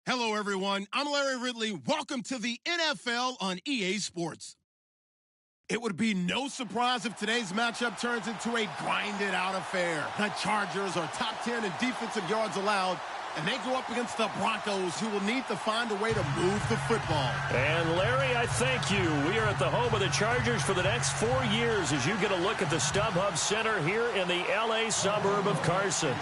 Hello, everyone. I'm Larry Ridley. Welcome to the NFL on EA Sports. It would be no surprise if today's matchup turns into a grinded-out affair. The Chargers are top 10 in defensive yards allowed, and they go up against the Broncos, who will need to find a way to move the football. And, Larry, I thank you. We are at the home of the Chargers for the next 4 years as you get a look at the StubHub Center here in the L.A. suburb of Carson.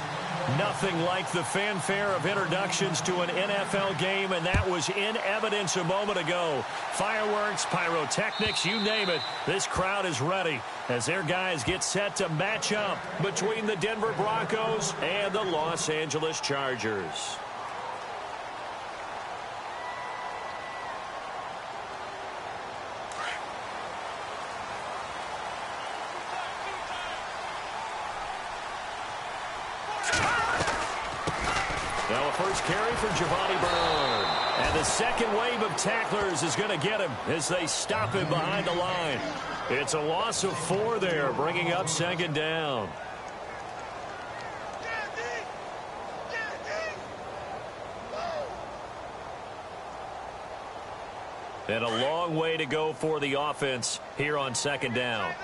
Nothing like the fanfare of introductions to an NFL game, and that was in evidence a moment ago. Fireworks, pyrotechnics, you name it. This crowd is ready as their guys get set to match up between the Denver Broncos and the Los Angeles Chargers. Now a first carry for Giovanni Byrne. And the second wave of tacklers is going to get him as they stop him behind the line. It's a loss of 4 there, bringing up second down. And a long way to go for the offense here on second down.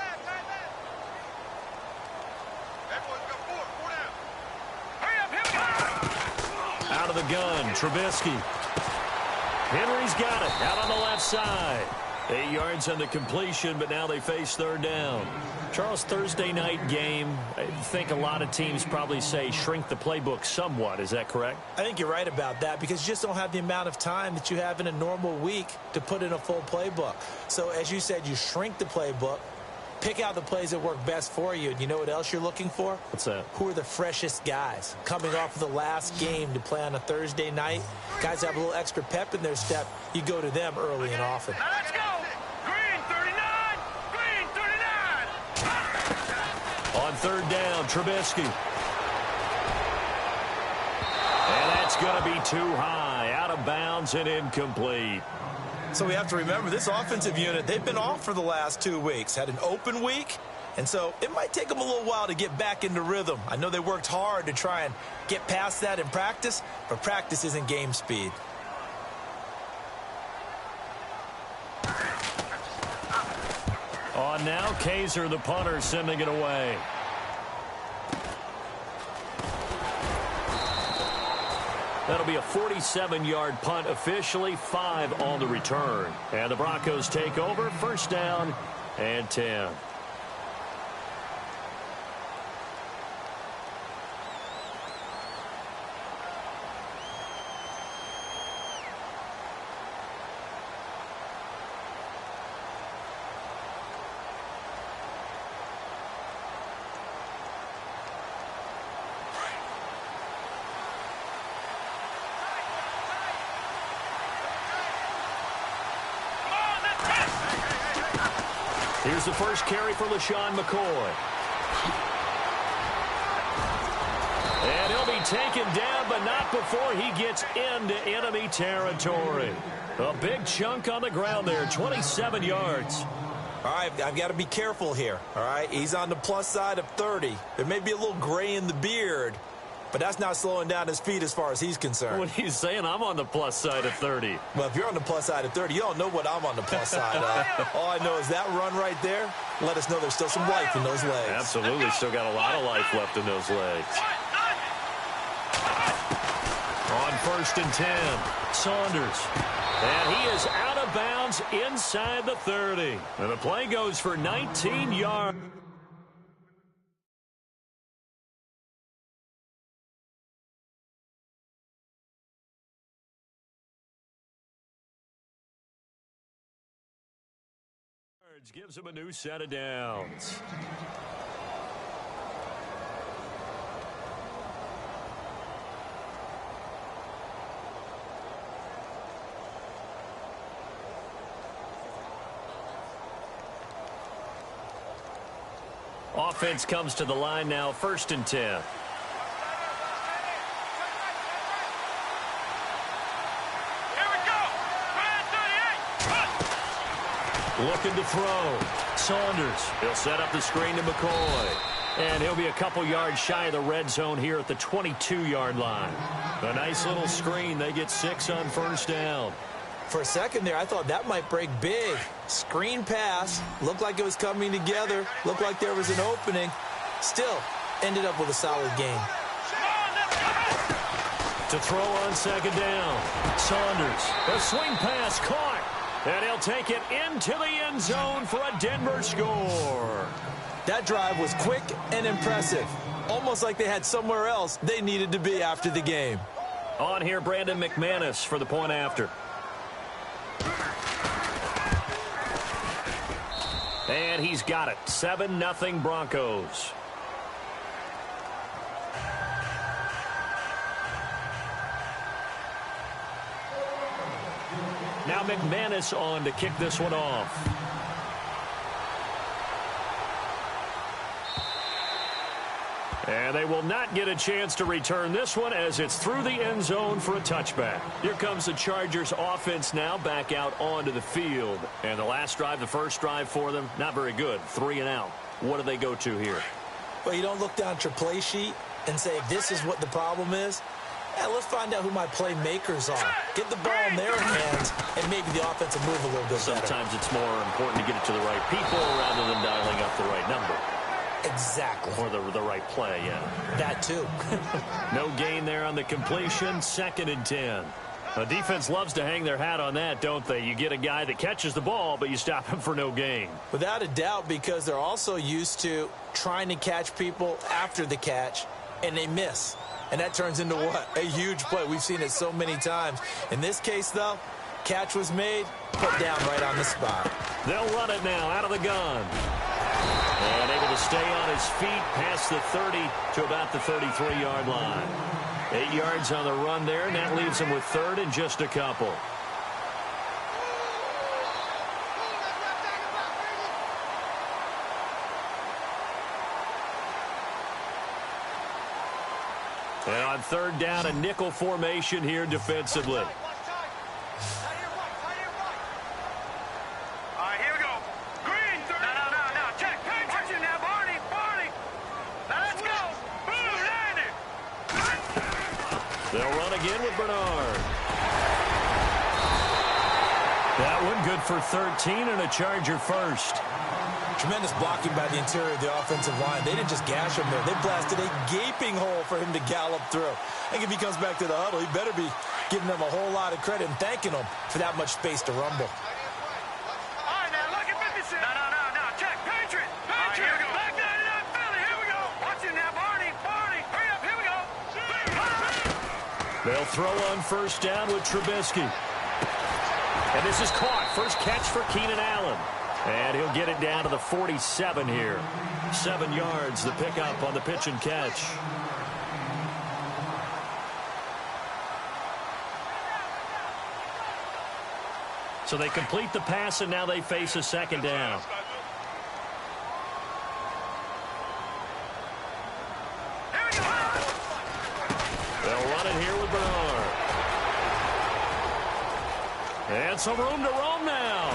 Out of the gun, Trubisky. Henry's got it out on the left side. 8 yards on the completion, but now they face third down. Charles, Thursday night game, I think a lot of teams probably say shrink the playbook somewhat. Is that correct? I think you're right about that because you just don't have the amount of time that you have in a normal week to put in a full playbook. So as you said, you shrink the playbook, pick out the plays that work best for you. And you know what else you're looking for? What's that? Who are the freshest guys coming off of the last game to play on a Thursday night? Guys have a little extra pep in their step. You go to them early and often. Now let's go. Green 39. Green 39. On third down, Trubisky. And that's going to be too high. Out of bounds and incomplete. So we have to remember this offensive unit, they've been off for the last 2 weeks. Had an open week, and so it might take them a little while to get back into rhythm. I know they worked hard to try and get past that in practice, but practice isn't game speed. On now, Kaiser, the punter, sending it away. That'll be a 47-yard punt, officially 5 on the return. And the Broncos take over, first down and 10. Here's the first carry for LaShawn McCoy. And he'll be taken down, but not before he gets into enemy territory. A big chunk on the ground there, 27 yards. All right, I've got to be careful here, all right? He's on the plus side of 30. There may be a little gray in the beard, but that's not slowing down his feet as far as he's concerned. What he's saying, I'm on the plus side of 30. Well, if you're on the plus side of 30, you don't know what I'm on the plus side of. All I know is that run right there, let us know there's still some life in those legs. Absolutely, still got a lot of life left in those legs. On first and 10, Saunders. And he is out of bounds inside the 30. And the play goes for 19 yards. Gives him a new set of downs. Offense comes to the line now, first and 10. Looking to throw. Saunders. He'll set up the screen to McCoy. And he'll be a couple yards shy of the red zone here at the 22-yard line. A nice little screen. They get 6 on first down. For a second there, I thought that might break big. Screen pass. Looked like it was coming together. Looked like there was an opening. Still ended up with a solid game. To throw on second down. Saunders. A swing pass caught. And he'll take it into the end zone for a Denver score. That drive was quick and impressive. Almost like they had somewhere else they needed to be after the game. On here, Brandon McManus for the point after. And he's got it. 7-0 Broncos. Now McManus on to kick this one off. And they will not get a chance to return this one as it's through the end zone for a touchback. Here comes the Chargers offense now back out onto the field. And the last drive, the first drive for them, not very good. 3 and out. What do they go to here? Well, you don't look down at your play sheet and say, this is what the problem is. Yeah, let's find out who my playmakers are. Get the ball in their hands, and maybe the offense will move a little bit better. Sometimes it's more important to get it to the right people rather than dialing up the right number. Exactly. Or the right play, yeah. That too. No gain there on the completion. 2nd and 10. The defense loves to hang their hat on that, don't they? You get a guy that catches the ball, but you stop him for no gain. Without a doubt, because they're also used to trying to catch people after the catch, and they miss. And that turns into what? A huge play. We've seen it so many times. In this case, though, catch was made, put down right on the spot. They'll run it now out of the gun. And able to stay on his feet past the 30 to about the 33-yard line. 8 yards on the run there, and that leaves him with 3rd and just a couple. And on 3rd down, a nickel formation here defensively. They'll run again with Bernard. That one good for 13 and a Charger first. Tremendous blocking by the interior of the offensive line. They didn't just gash him there. They blasted a gaping hole for him to gallop through. I think if he comes back to the huddle, he better be giving them a whole lot of credit and thanking them for that much space to rumble. They'll throw on first down with Trubisky. And this is caught. First catch for Keenan Allen. And he'll get it down to the 47 here. 7 yards, the pickup on the pitch and catch. So they complete the pass, and now they face a 2nd down. And some room to roam now.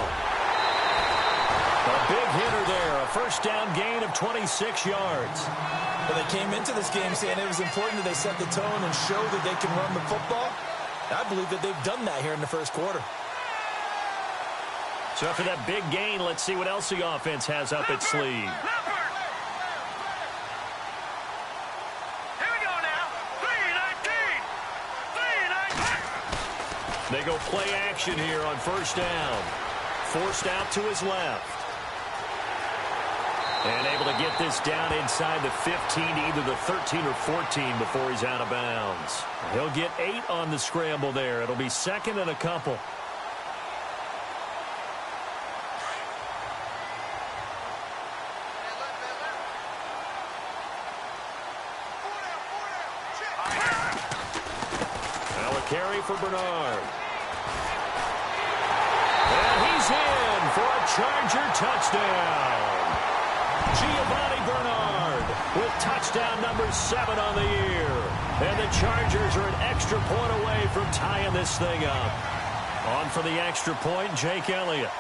A big hitter there. A first down gain of 26 yards. Well, they came into this game saying it was important that they set the tone and show that they can run the football. I believe that they've done that here in the first quarter. So after that big gain, let's see what else the offense has up its sleeve. They go play action here on first down. Forced out to his left. And able to get this down inside the 15 to either the 13 or 14 before he's out of bounds. He'll get 8 on the scramble there. It'll be 2nd and a couple. Carry for Bernard. And he's in for a Charger touchdown. Giovanni Bernard with touchdown number 7 on the year. And the Chargers are an extra point away from tying this thing up. On for the extra point, Jake Elliott.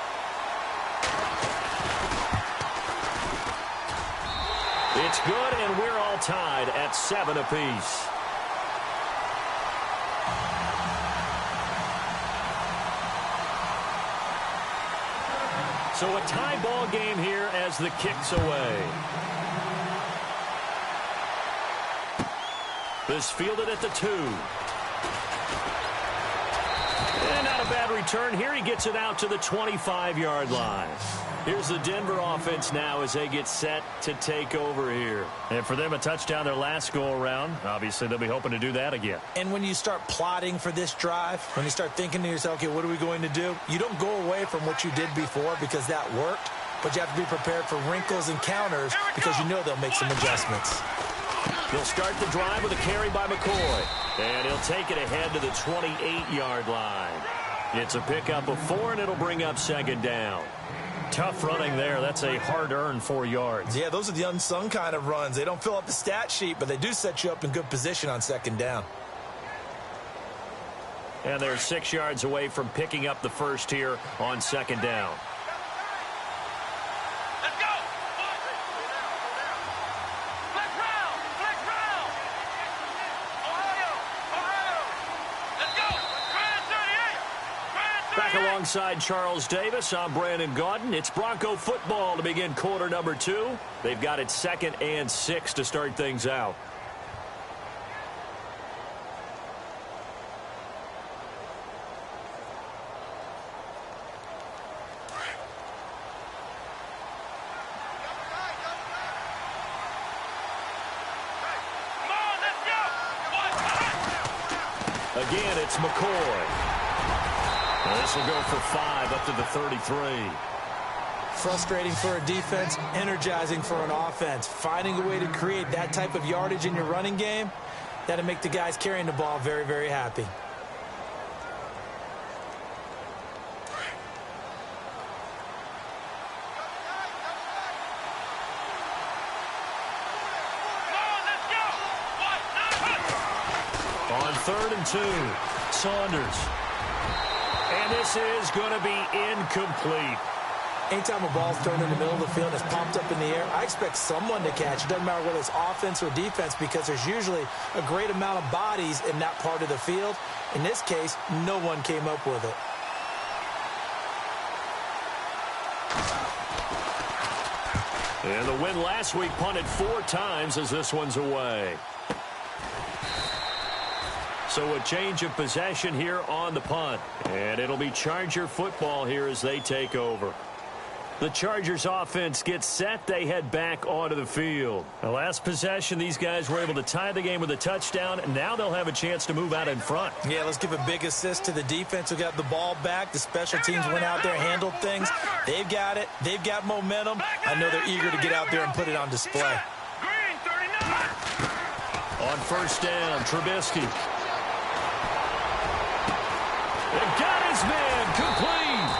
looks good, and we're all tied at 7 apiece. So a tie ball game here as the kick's away. This fielded at the 2. And not a bad return here. He gets it out to the 25-yard line. Here's the Denver offense now as they get set to take over here. And for them, a touchdown their last go-around. Obviously, they'll be hoping to do that again. And when you start plotting for this drive, when you start thinking to yourself, okay, what are we going to do? You don't go away from what you did before because that worked, but you have to be prepared for wrinkles and counters because you know they'll make some adjustments. He'll start the drive with a carry by McCoy. And he'll take it ahead to the 28-yard line. It's a pickup of 4, and it'll bring up 2nd down. Tough running there. That's a hard-earned 4 yards. Yeah, those are the unsung kind of runs. They don't fill up the stat sheet, but they do set you up in good position on 2nd down. And they're 6 yards away from picking up the first here on 2nd down. Let's go! Flex round! Flex round! Ohio! Let's go! Grand 38! Back alongside Charles Davis, I'm Brandon Gaudin. It's Bronco football to begin quarter number 2. They've got it 2nd and 6 to start things out. Come on, let's go! Again, it's McCoy. And this will go for 5 up to the 33. Frustrating for a defense, energizing for an offense. Finding a way to create that type of yardage in your running game, that'll make the guys carrying the ball very, very happy. On 3rd and 2, Saunders. And this is going to be incomplete. Anytime a ball's thrown in the middle of the field and it's popped up in the air, I expect someone to catch. It doesn't matter whether it's offense or defense because there's usually a great amount of bodies in that part of the field. In this case, no one came up with it. And the win last week punted 4 times as this one's away. So a change of possession here on the punt. And it'll be Charger football here as they take over. The Chargers offense gets set. They head back onto the field. The last possession, these guys were able to tie the game with a touchdown. And now they'll have a chance to move out in front. Yeah, let's give a big assist to the defense who got the ball back. The special teams went out there, handled things. They've got it. They've got momentum. I know they're eager to get out there and put it on display. Green 39! On 1st down, Trubisky. And got his man complete.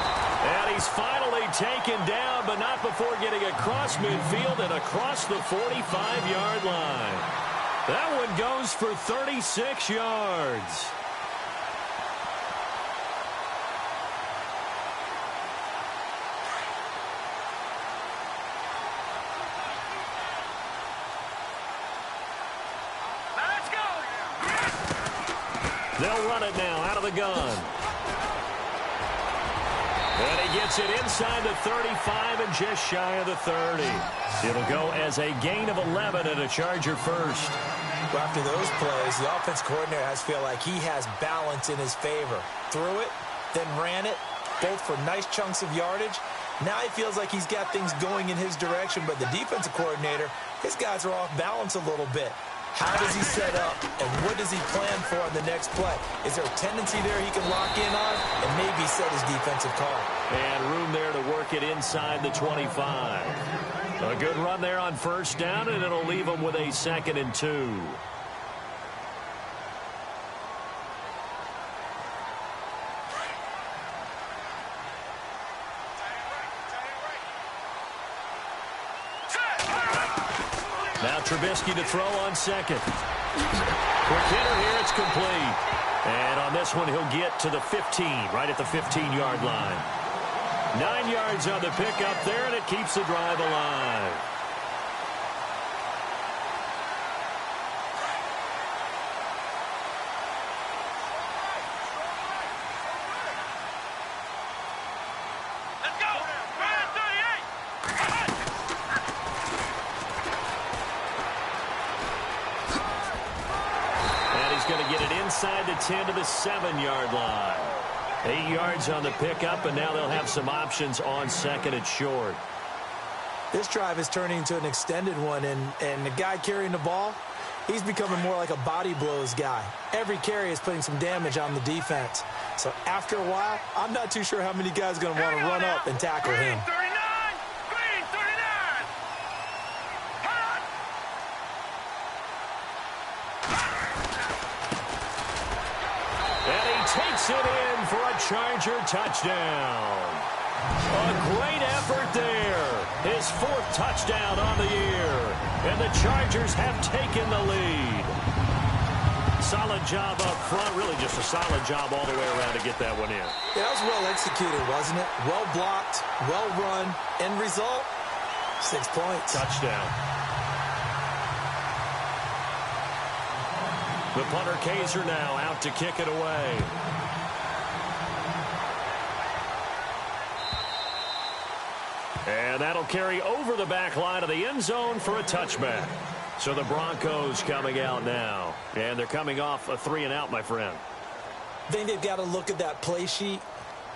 And he's finally taken down, but not before getting across midfield and across the 45-yard line. That one goes for 36 yards. Let's go! They'll run it now out of the gun. And he gets it inside the 35 and just shy of the 30. It'll go as a gain of 11 and a Charger first. Well, after those plays, the offense coordinator has to feel like he has balance in his favor. Threw it, then ran it, both for nice chunks of yardage. Now he feels like he's got things going in his direction, but the defensive coordinator, his guys are off balance a little bit. How does he set up, and what does he plan for on the next play? Is there a tendency there he can lock in on and maybe set his defensive call? And room there to work it inside the 25. A good run there on 1st down, and it'll leave them with a 2nd and 2. Now Trubisky to throw on 2nd. Quick hitter here, it's complete. And on this one, he'll get to the 15, right at the 15-yard line. 9 yards on the pickup there, and it keeps the drive alive. the 10 to the 7-yard line. 8 yards on the pickup, and now they'll have some options on second and short. This drive is turning into an extended one, and the guy carrying the ball, he's becoming more like a body blows guy. Every carry is putting some damage on the defense. So after a while, I'm not too sure how many guys are going to want to run up and tackle him. Green 39. Hot. And he takes it in for a Charger touchdown. A great effort there. His 4th touchdown on the year. And the Chargers have taken the lead. Solid job up front. Really just a solid job all the way around to get that one in. Yeah, that was well executed, wasn't it? Well blocked, well run. End result, 6 points. Touchdown. The punter Kaiser now out to kick it away. And that'll carry over the back line of the end zone for a touchback. So the Broncos coming out now. And they're coming off a 3-and-out, my friend. I think they've got to look at that play sheet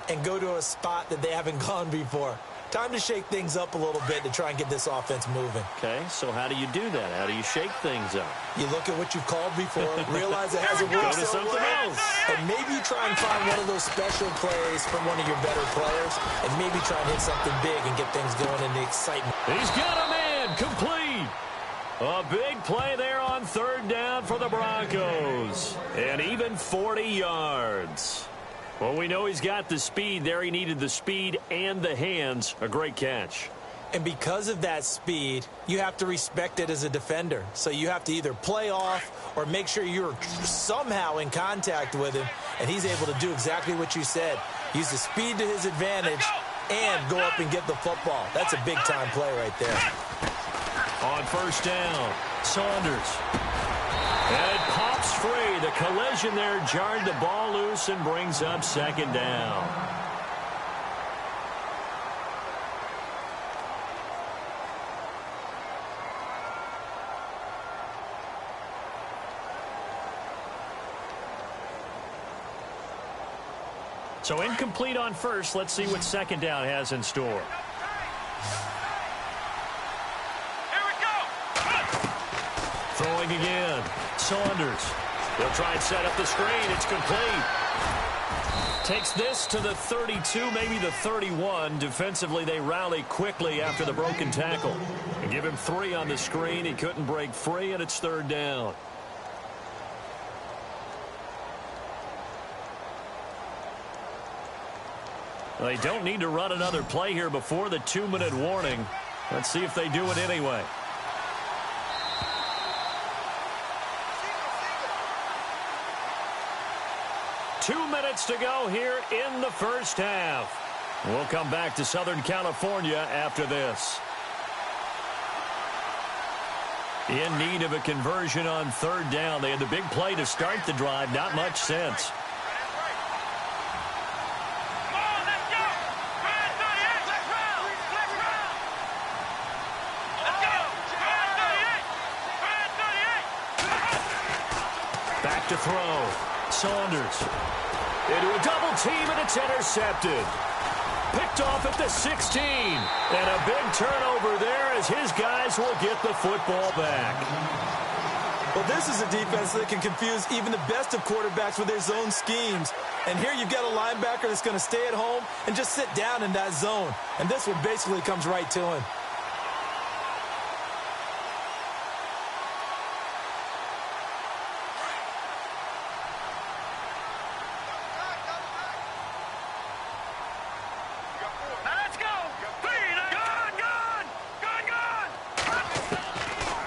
and go to a spot that they haven't gone before. Time to shake things up a little bit to try and get this offense moving. Okay, so how do you do that? How do you shake things up? You look at what you've called before, realize it hasn't worked Go to so something well, else. and maybe try and find one of those special plays from one of your better players, and maybe try and hit something big and get things going in the excitement. He's got a man complete. A big play there on 3rd down for the Broncos. And even 40 yards. Well, we know he's got the speed there. He needed the speed and the hands. A great catch. And because of that speed, you have to respect it as a defender. So you have to either play off or make sure you're somehow in contact with him, and he's able to do exactly what you said. Use the speed to his advantage and go up and get the football. That's a big-time play right there. On 1st down, Saunders. And it pops free. The collision there jarred the ball loose and brings up 2nd down. So incomplete on 1st. Let's see what 2nd down has in store. Here we go. Throwing again. Saunders. They'll try and set up the screen. It's complete. Takes this to the 32, maybe the 31. Defensively, they rally quickly after the broken tackle. And give him 3 on the screen. He couldn't break free, and it's 3rd down. They don't need to run another play here before the 2-minute warning. Let's see if they do it anyway. Two minutes to go here in the 1st half. We'll come back to Southern California after this. In need of a conversion on 3rd down. They had the big play to start the drive. Not much sense. To throw. Saunders into a double team, and it's intercepted. Picked off at the 16. And a big turnover there as his guys will get the football back. Well, this is a defense that can confuse even the best of quarterbacks with their zone schemes. And here you've got a linebacker that's going to stay at home and just sit down in that zone. And this one basically comes right to him.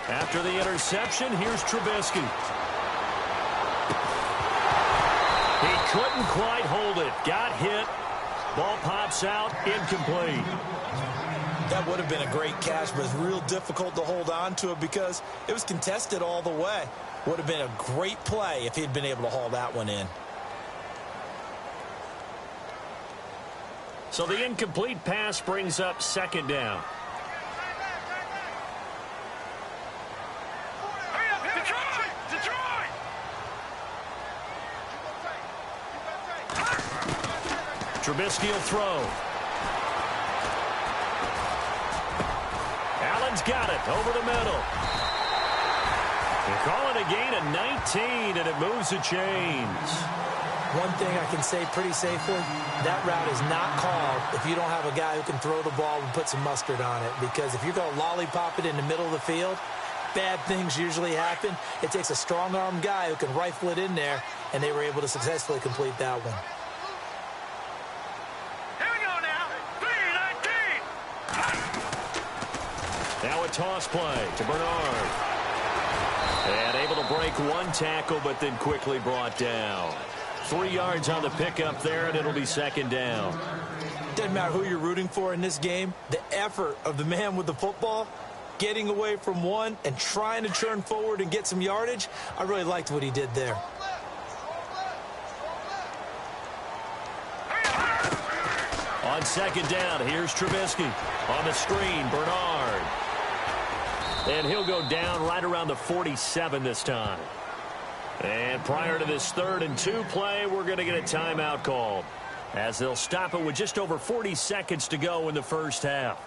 After the interception, here's Trubisky. He couldn't quite hold it. Got hit. Ball pops out. Incomplete. That would have been a great catch, but it's real difficult to hold on to it because it was contested all the way. Would have been a great play if he'd been able to haul that one in. So the incomplete pass brings up 2nd down. Trubisky will throw. Allen's got it over the middle. They call it a gain of 19, and it moves the chains. One thing I can say pretty safely, that route is not called if you don't have a guy who can throw the ball and put some mustard on it. Because if you're going to lollipop it in the middle of the field, bad things usually happen. It takes a strong-arm guy who can rifle it in there, and they were able to successfully complete that one. Here we go now. 3-19. Now a toss play to Bernard. And able to break one tackle, but then quickly brought down. 3 yards on the pickup there, and it'll be second down. Doesn't matter who you're rooting for in this game. The effort of the man with the football, getting away from one and trying to turn forward and get some yardage, I really liked what he did there. On second down, here's Trubisky. On the screen, Bernard. And he'll go down right around the 47 this time. And prior to this 3rd and 2 play, we're going to get a timeout called, as they'll stop it with just over 40 seconds to go in the first half.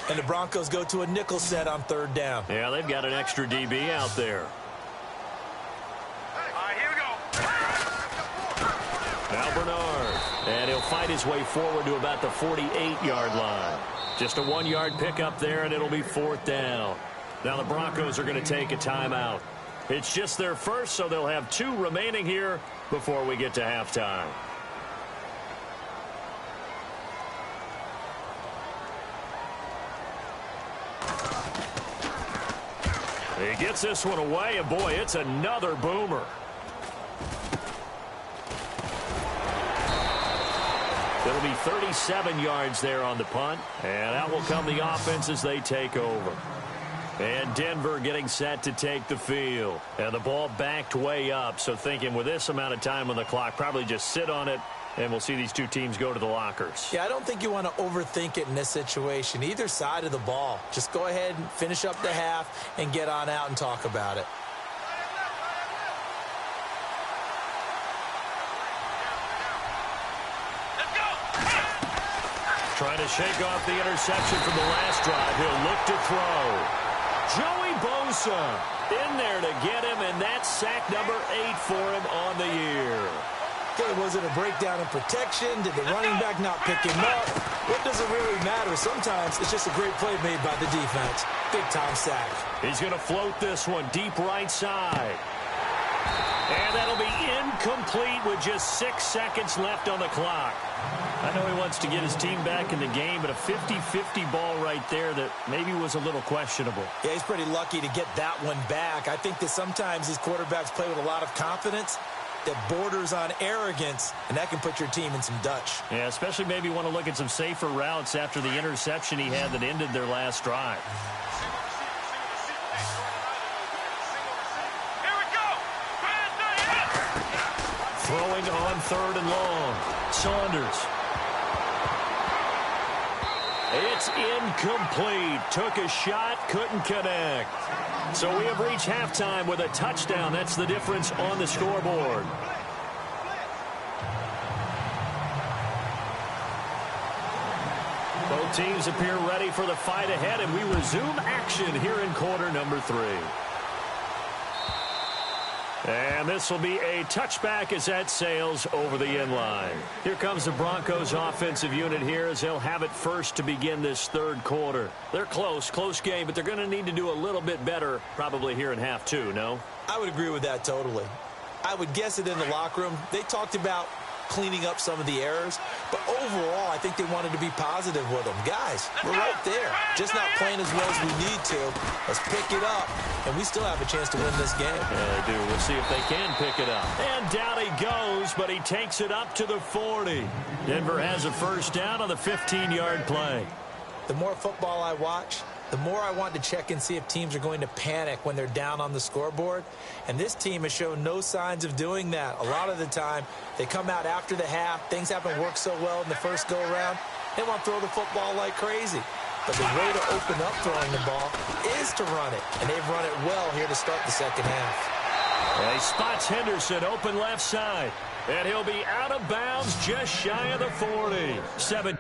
And the Broncos go to a nickel set on 3rd down. Yeah, they've got an extra DB out there. All right, here we go. Now Bernard. And he'll fight his way forward to about the 48-yard line. Just a 1-yard pickup there, and it'll be 4th down. Now the Broncos are going to take a timeout. It's just their first, so they'll have 2 remaining here before we get to halftime. He gets this one away, and boy, it's another boomer. It'll be 37 yards there on the punt, and out will come the offense as they take over. And Denver getting set to take the field. And the ball backed way up, so thinking with this amount of time on the clock, probably just sit on it, and we'll see these 2 teams go to the lockers. Yeah, I don't think you want to overthink it in this situation. Either side of the ball. Just go ahead and finish up the half and get on out and talk about it. Trying to shake off the interception from the last drive. He'll look to throw. Joey Bosa in there to get him, and that's sack number 8 for him on the year. Okay, was it a breakdown in protection? Did the running back not pick him up? What does it really matter? Sometimes it's just a great play made by the defense. Big-time sack. He's going to float this one deep right side. And that'll be incomplete with just 6 seconds left on the clock. I know he wants to get his team back in the game, but a 50-50 ball right there that maybe was a little questionable. Yeah, he's pretty lucky to get that one back. I think that sometimes these quarterbacks play with a lot of confidence that borders on arrogance, and that can put your team in some Dutch. Yeah, especially maybe want to look at some safer routes after the interception he had that ended their last drive. Throwing on 3rd and long. Saunders. It's incomplete. Took a shot, couldn't connect. So we have reached halftime with a touchdown. That's the difference on the scoreboard. Both teams appear ready for the fight ahead, and we resume action here in quarter number 3. And this will be a touchback as that sails over the inline. Here comes the Broncos offensive unit here as they'll have it first to begin this 3rd quarter. They're close game, but they're going to need to do a little bit better probably here in half 2, no? I would agree with that totally. I would guess it in the locker room. They talked about cleaning up some of the errors, but overall, I think they wanted to be positive with them. Guys, we're right there. Just not playing as well as we need to. Let's pick it up, and we still have a chance to win this game. Yeah, they do. We'll see if they can pick it up. And down he goes, but he takes it up to the 40. Denver has a first down on the 15-yard play. The more football I watch, the more I want to check and see if teams are going to panic when they're down on the scoreboard. And this team has shown no signs of doing that. A lot of the time, they come out after the half. Things haven't worked so well in the first go-around. They want to throw the football like crazy. But the way to open up throwing the ball is to run it. And they've run it well here to start the second half. And he spots Henderson open left side. And he'll be out of bounds just shy of the 40. 7.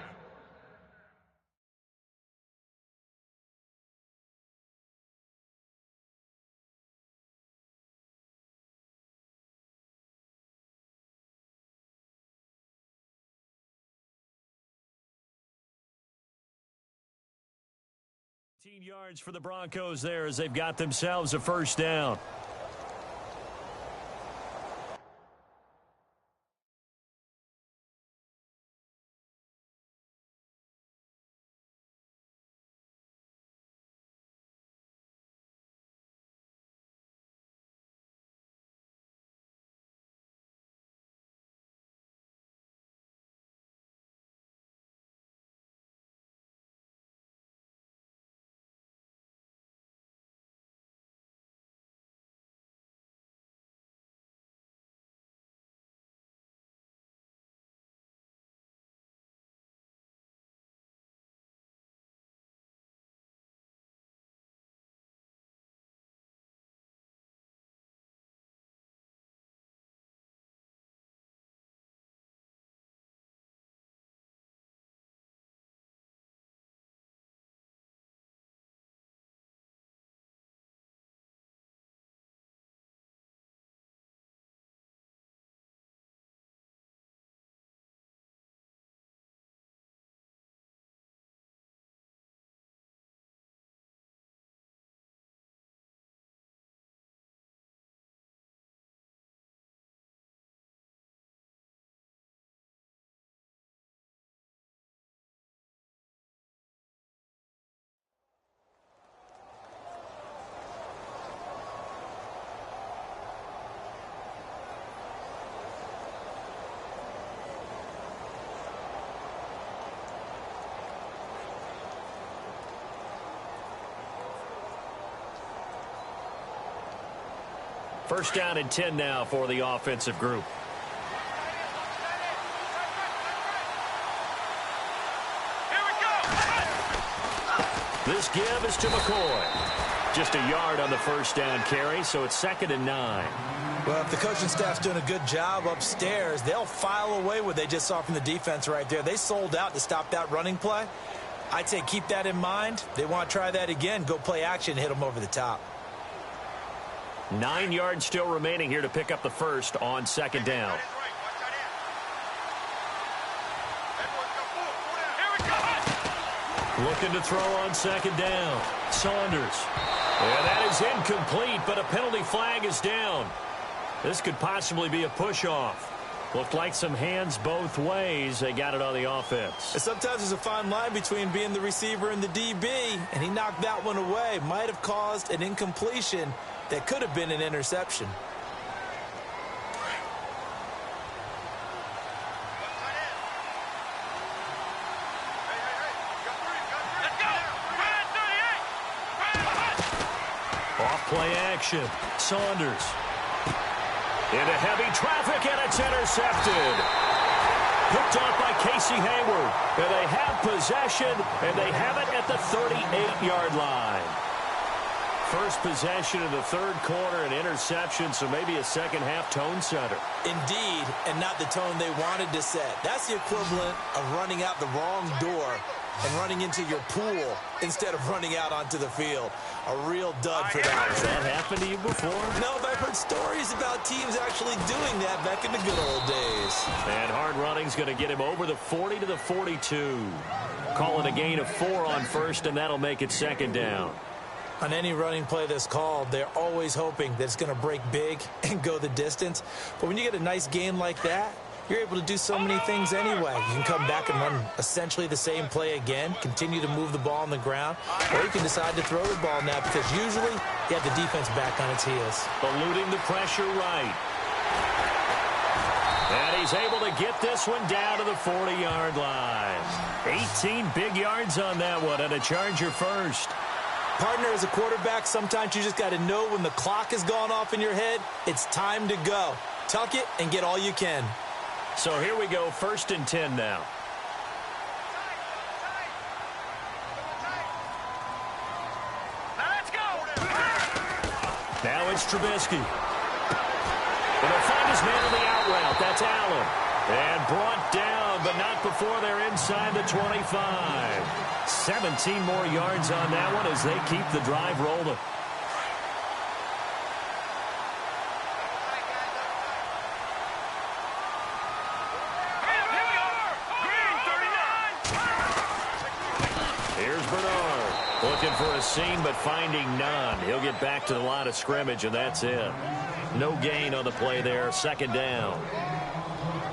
Yards for the Broncos there as they've got themselves a first down. First down and 10 now for the offensive group. Here we go. This give is to McCoy. Just a yard on the first down carry, so it's 2nd and 9. Well, if the coaching staff's doing a good job upstairs, they'll file away what they just saw from the defense right there. They sold out to stop that running play. I'd say keep that in mind. They want to try that again. Go play action, hit them over the top. 9 yards still remaining here to pick up the first on 2nd down. Looking to throw on 2nd down. Saunders. And that is incomplete, but a penalty flag is down. This could possibly be a push-off. Looked like some hands both ways. They got it on the offense. And sometimes there's a fine line between being the receiver and the DB, and he knocked that one away. Might have caused an incompletion that could have been an interception. Off play action. Saunders. Into heavy traffic, and it's intercepted. Picked off by Casey Hayward. And they have possession, and they have it at the 38-yard line. First possession of the third quarter, an interception, so maybe a second-half tone setter. Indeed, and not the tone they wanted to set. That's the equivalent of running out the wrong door and running into your pool instead of running out onto the field. A real dud for that. Has that happened to you before? No, but I've heard stories about teams actually doing that back in the good old days. And hard running's going to get him over the 40 to the 42. Call it a gain of 4 on first, and that'll make it 2nd down. On any running play that's called, they're always hoping that it's going to break big and go the distance. But when you get a nice game like that, you're able to do so many things anyway. You can come back and run essentially the same play again, continue to move the ball on the ground, or you can decide to throw the ball now because usually you have the defense back on its heels. Eluding the pressure right. And he's able to get this one down to the 40-yard line. 18 big yards on that one, and a Charger first. Partner, as a quarterback, sometimes you just got to know when the clock has gone off in your head, it's time to go. Tuck it and get all you can. So here we go, 1st and 10 now. it's Trubisky. And they'll find his man on the out route. That's Allen. And brought down, but not before they're inside the 25. 17 more yards on that one as they keep the drive rolling. Here's Bernard. Looking for a seam, but finding none. He'll get back to the line of scrimmage, and that's it. No gain on the play there. Second down.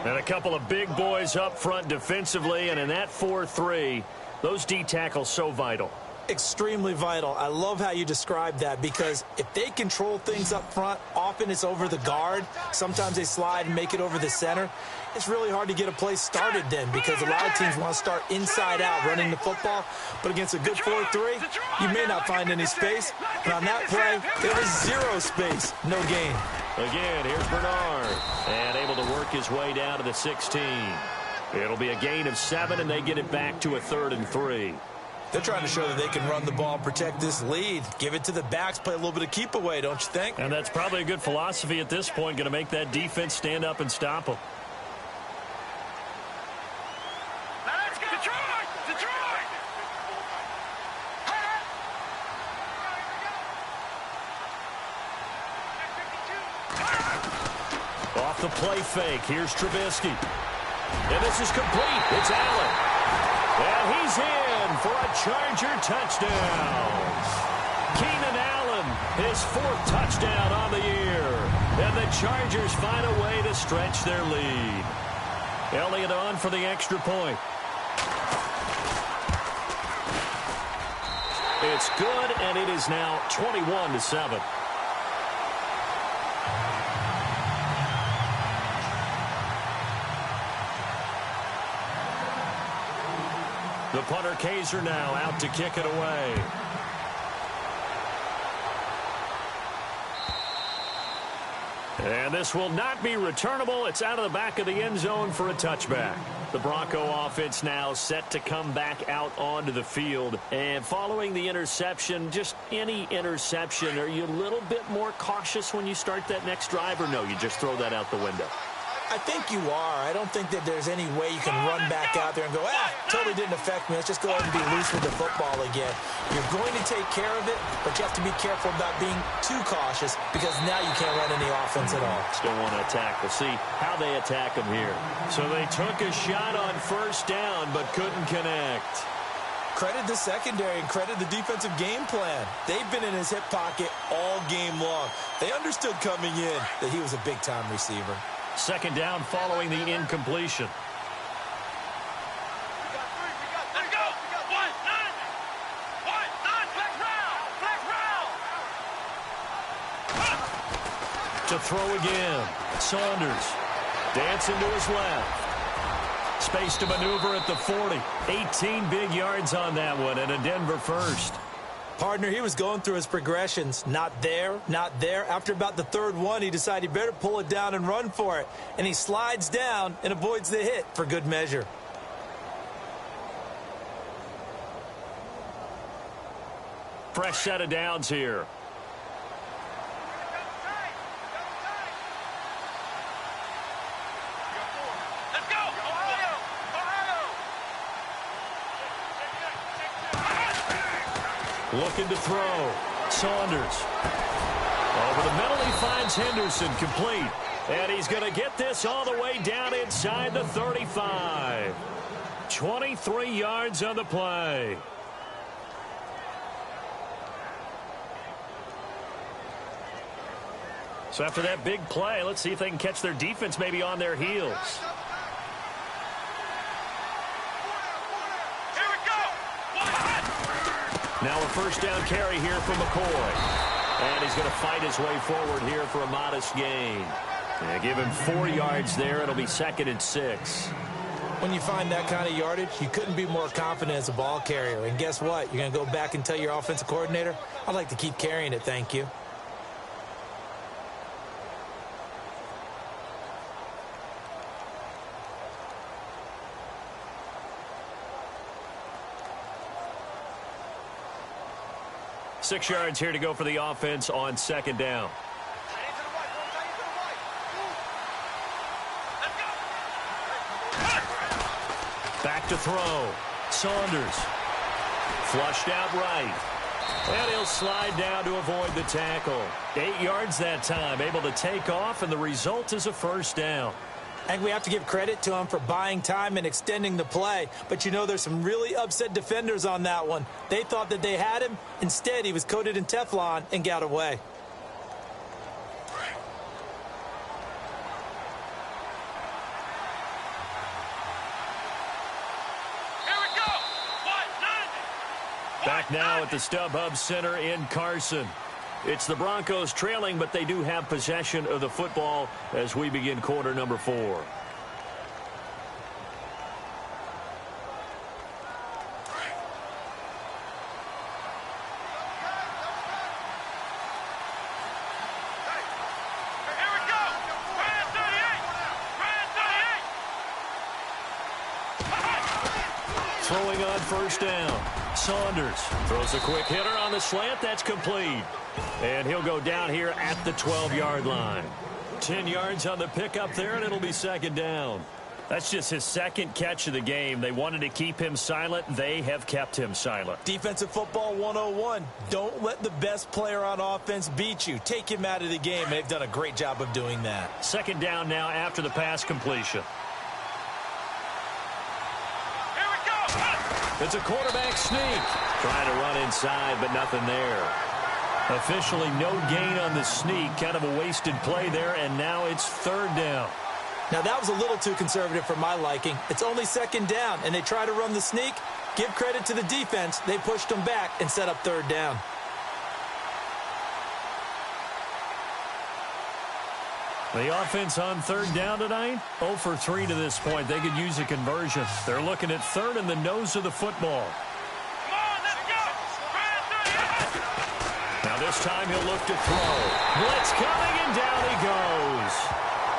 And a couple of big boys up front defensively, and in that 4-3, those D tackles so vital. Extremely vital. I love how you describe that, because if they control things up front, often it's over the guard. Sometimes they slide and make it over the center. It's really hard to get a play started then, because a lot of teams want to start inside out running the football. But against a good 4-3, you may not find any space. And on that play, there was zero space. No gain. Again, here's Bernard. And able to work his way down to the 16. It'll be a gain of 7, and they get it back to a 3rd and 3. They're trying to show that they can run the ball, protect this lead, give it to the backs, play a little bit of keep away, don't you think? And that's probably a good philosophy at this point, going to make that defense stand up and stop them. Let's go! Detroit! Detroit! Off the play fake, here's Trubisky. And this is complete. It's Allen. And he's in for a Charger touchdown. Keenan Allen, his 4th touchdown on the year. And the Chargers find a way to stretch their lead. Elliott on for the extra point. It's good, and it is now 21-7. The punter Kaiser now out to kick it away. And this will not be returnable. It's out of the back of the end zone for a touchback. The Bronco offense now set to come back out onto the field. And following the interception, just any interception, are you a little bit more cautious when you start that next drive, or no, you just throw that out the window? I think you are. I don't think that there's any way you can run back out there and go, totally didn't affect me. Let's just go ahead and be loose with the football again. You're going to take care of it, but you have to be careful about being too cautious, because now you can't run any offense at all. Still want to attack. We'll see how they attack them here. So they took a shot on first down, but couldn't connect. Credit the secondary and credit the defensive game plan. They've been in his hip pocket all game long. They understood coming in that he was a big-time receiver. Second down following the incompletion. Let's go! One, none! Black round! To throw again. Saunders dancing to his left. Space to maneuver at the 40. 18 big yards on that one, and a Denver first. Partner, he was going through his progressions. Not there, not there. After about the 3rd one, he decided he better pull it down and run for it. And he slides down and avoids the hit for good measure. Fresh set of downs here. Let's go! Ohio! Looking to throw. Saunders. Over the middle, he finds Henderson, complete. And he's going to get this all the way down inside the 35. 23 yards on the play. So after that big play, let's see if they can catch their defense maybe on their heels. Here we go! Now a first down carry here for McCoy. And he's going to fight his way forward here for a modest gain. Yeah, give him 4 yards there. It'll be 2nd and 6. When you find that kind of yardage, you couldn't be more confident as a ball carrier. And guess what? You're going to go back and tell your offensive coordinator, I'd like to keep carrying it, thank you. Six yards here to go for the offense on second down. Back to throw. Saunders. Flushed out right. And he'll slide down to avoid the tackle. 8 yards that time, able to take off, and the result is a first down. I think we have to give credit to him for buying time and extending the play. But, you know, there's some really upset defenders on that one. They thought that they had him. Instead, he was coated in Teflon and got away. Back now at the StubHub Center in Carson. It's the Broncos trailing, but they do have possession of the football as we begin quarter number 4. Here we go! Brand 38! Brand 38! Throwing on first down. Saunders throws a quick hitter on the slant. That's complete. And he'll go down here at the 12-yard line. 10 yards on the pickup there, and it'll be second down. That's just his second catch of the game. They wanted to keep him silent. They have kept him silent. Defensive football 101. Don't let the best player on offense beat you. Take him out of the game, and they've done a great job of doing that. Second down now after the pass completion. It's a quarterback sneak. Trying to run inside, but nothing there. Officially no gain on the sneak. Kind of a wasted play there, and now it's third down. Now, that was a little too conservative for my liking. It's only second down, and they try to run the sneak. Give credit to the defense. They pushed them back and set up third down. The offense on third down tonight, 0 for 3 to this point. They could use a conversion. They're looking at third in the nose of the football. Come on, let's go! Brand 38! Now this time he'll look to throw. Blitz coming, and down he goes.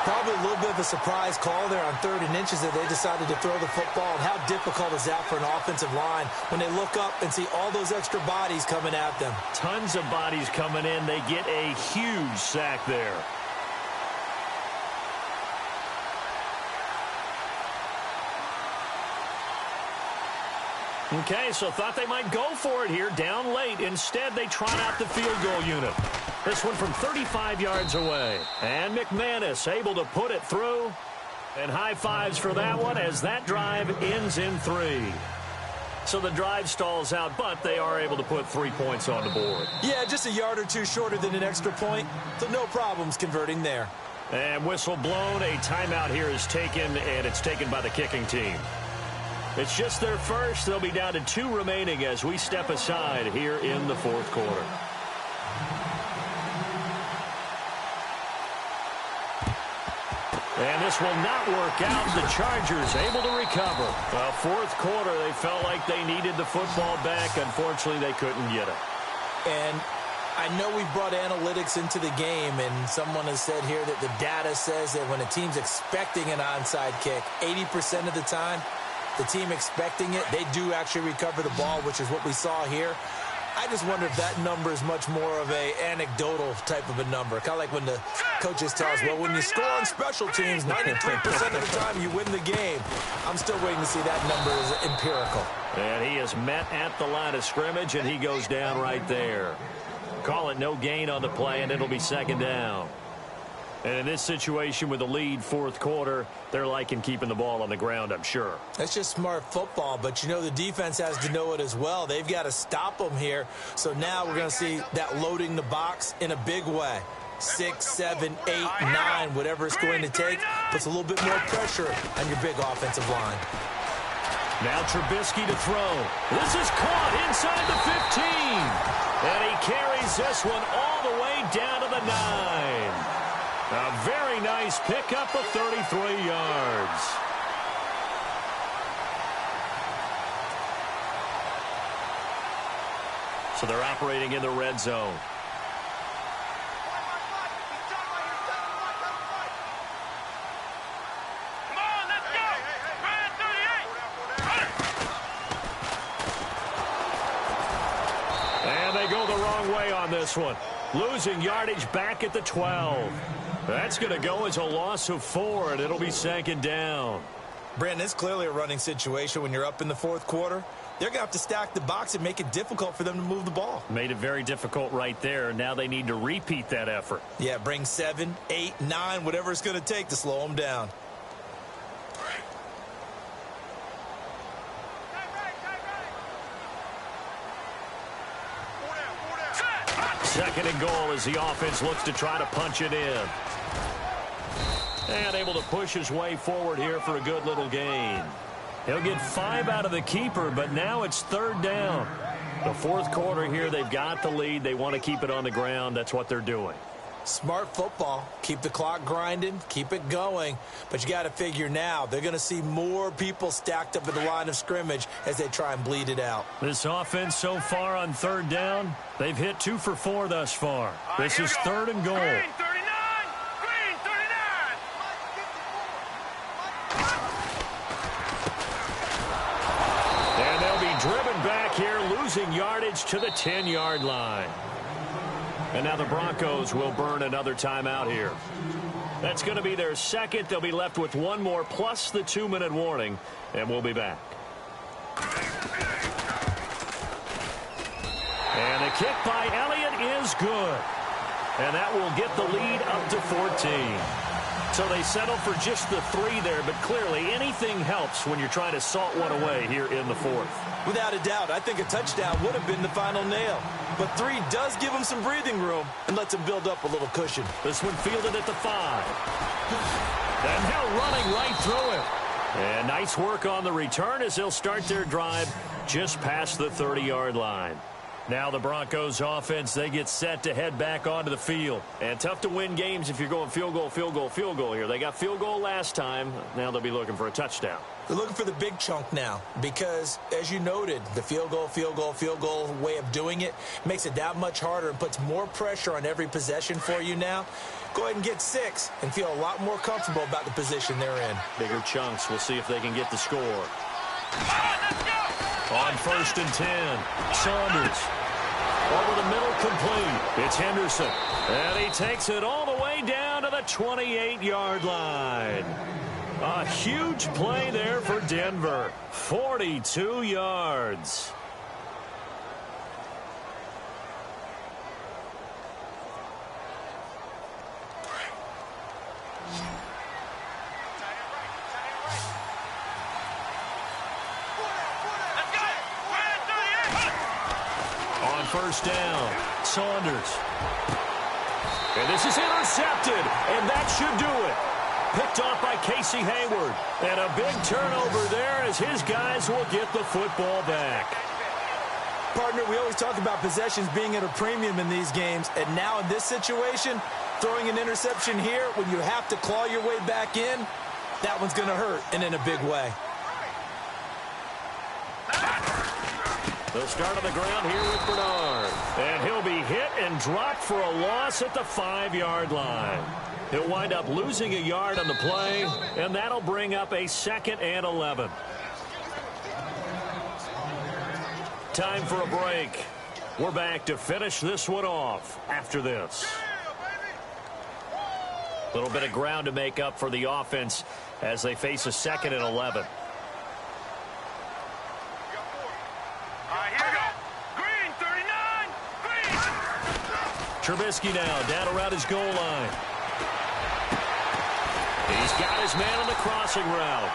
Probably a little bit of a surprise call there on 3rd and inches that they decided to throw the football. And how difficult is that for an offensive line when they look up and see all those extra bodies coming at them? Tons of bodies coming in. They get a huge sack there. Okay, so thought they might go for it here, down late. Instead, they trot out the field goal unit. This one from 35 yards away. And McManus able to put it through. And high fives for that one as that drive ends in 3. So the drive stalls out, but they are able to put 3 points on the board. Yeah, just a yard or two shorter than an extra point, so no problems converting there. And whistle blown. A timeout here is taken, and it's taken by the kicking team. It's just their first. They'll be down to 2 remaining as we step aside here in the 4th quarter. And this will not work out. The Chargers able to recover. 4th quarter, they felt like they needed the football back. Unfortunately, they couldn't get it. And I know we brought analytics into the game, and someone has said here that the data says that when a team's expecting an onside kick, 80% of the time, the team expecting it, they do actually recover the ball, which is what we saw here. I just wonder if that number is much more of a anecdotal type of a number. Kind of like when the coaches tell us, well, when you score on special teams, 93% of the time you win the game. I'm still waiting to see that number is empirical. And he is met at the line of scrimmage, and he goes down right there. Call it no gain on the play, and it'll be second down. And in this situation with the lead 4th quarter, they're liking keeping the ball on the ground, I'm sure. That's just smart football, but you know the defense has to know it as well. They've got to stop them here. So now we're going to see that loading the box in a big way. 6, 7, 8, 9, whatever it's going to take, puts a little bit more pressure on your big offensive line. Now Trubisky to throw. This is caught inside the 15. And he carries this one all the way down to the 9. A very nice pickup of 33 yards. So they're operating in the red zone. Come on, let's go! Brand 38! And they go the wrong way on this one. Losing yardage back at the 12. That's going to go as a loss of 4, and it'll be second down. Brandon, it's clearly a running situation when you're up in the fourth quarter. They're going to have to stack the box and make it difficult for them to move the ball. Made it very difficult right there. Now they need to repeat that effort. Yeah, bring 7, 8, 9, whatever it's going to take to slow them down. Second and goal as the offense looks to try to punch it in. And able to push his way forward here for a good little gain. He'll get 5 out of the keeper, but now it's third down. The fourth quarter here, they've got the lead. They want to keep it on the ground. That's what they're doing. Smart football. Keep the clock grinding. Keep it going. But you got to figure now, they're going to see more people stacked up at the line of scrimmage as they try and bleed it out. This offense so far on third down, they've hit 2 for 4 thus far. This is third and goal. Green 39! Green 39! And they'll be driven back here, losing yardage to the 10-yard line. And now the Broncos will burn another timeout here. That's going to be their second. They'll be left with one more plus the 2-minute warning, and we'll be back. And the kick by Elliott is good. And that will get the lead up to 14. So they settle for just the 3 there, but clearly anything helps when you're trying to salt one away here in the fourth. Without a doubt, I think a touchdown would have been the final nail. But 3 does give them some breathing room and lets them build up a little cushion. This one fielded at the 5. And now running right through it. And nice work on the return as they'll start their drive just past the 30-yard line. Now the Broncos offense, they get set to head back onto the field. And tough to win games if you're going field goal, field goal, field goal here. They got field goal last time. Now they'll be looking for a touchdown. They're looking for the big chunk now because, as you noted, the field goal way of doing it makes it that much harder and puts more pressure on every possession for you now. Go ahead and get 6 and feel a lot more comfortable about the position they're in. Bigger chunks. We'll see if they can get the score. Let's go! On 1st and 10, Saunders. Over the middle, complete. It's Henderson. And he takes it all the way down to the 28-yard line. A huge play there for Denver. 42 yards. On 1st down, Saunders. And this is intercepted, and that should do it. Picked off by Casey Hayward. And a big turnover there as his guys will get the football back. Partner, we always talk about possessions being at a premium in these games. And now in this situation, throwing an interception here when you have to claw your way back in, that one's going to hurt, and in a big way. They'll start on the ground here with Bernard. And he'll be hit and dropped for a loss at the 5-yard line. He'll wind up losing a yard on the play, and that'll bring up a 2nd and 11. Time for a break. We're back to finish this one off after this. A little bit of ground to make up for the offense as they face a 2nd and 11. Trubisky now down around his goal line. He's got his man on the crossing route.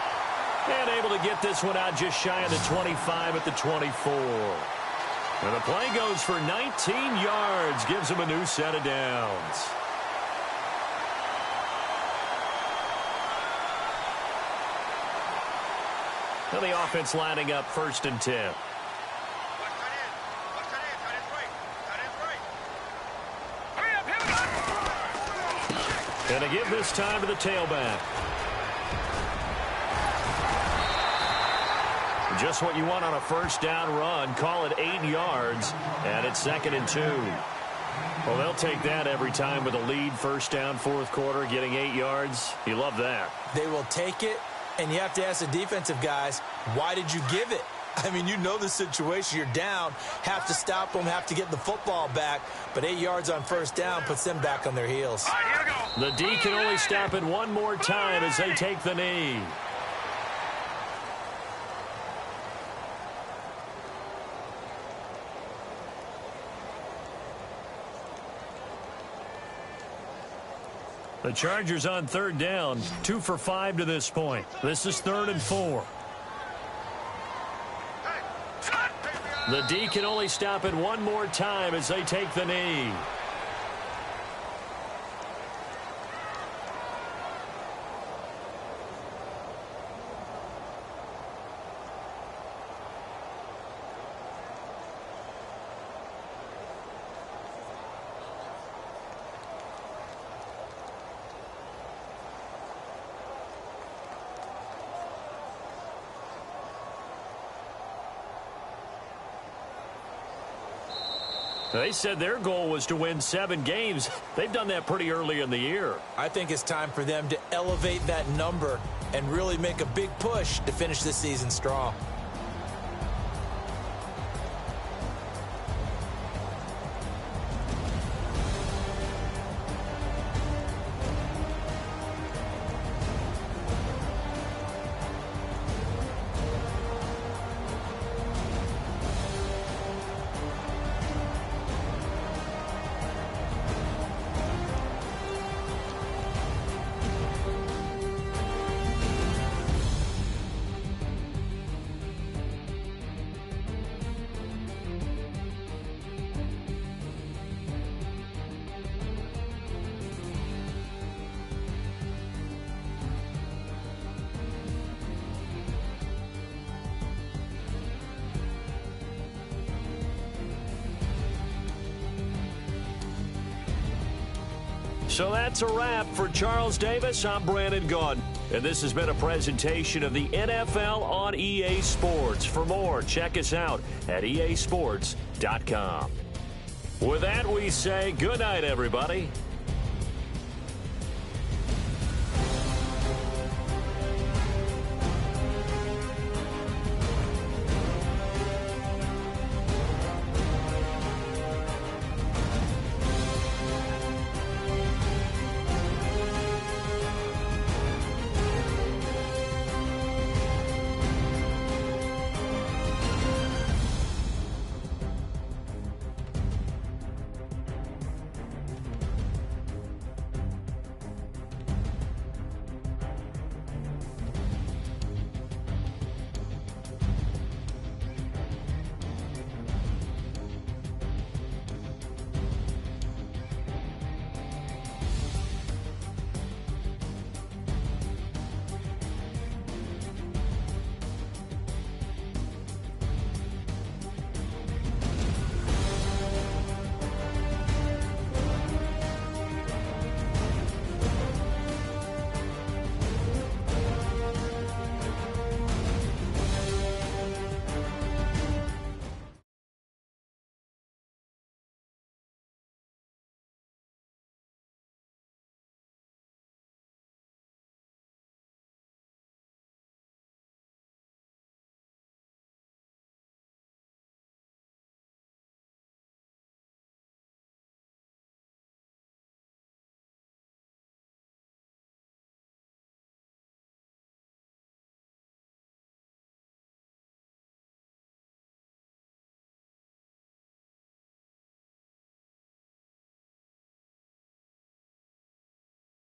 And able to get this one out just shy of the 25 at the 24. And the play goes for 19 yards. Gives him a new set of downs. Now the offense lining up 1st and 10. And to give this time to the tailback. Just what you want on a 1st down run. Call it 8 yards. And it's 2nd and 2. Well, they'll take that every time with a lead. 1st down, 4th quarter, getting 8 yards. You love that. They will take it, and you have to ask the defensive guys, why did you give it? I mean, you know the situation. You're down, have to stop them, have to get the football back. But 8 yards on 1st down puts them back on their heels. The D can only stop it one more time as they take the knee. The Chargers on third down, 2 for 5 to this point. This is 3rd and 4. The D can only stop it one more time as they take the knee. They said their goal was to win 7 games. They've done that pretty early in the year. I think it's time for them to elevate that number and really make a big push to finish this season strong. So that's a wrap for Charles Davis. I'm Brandon Gaudin, and this has been a presentation of the NFL on EA Sports. For more, check us out at easports.com. With that, we say good night, everybody.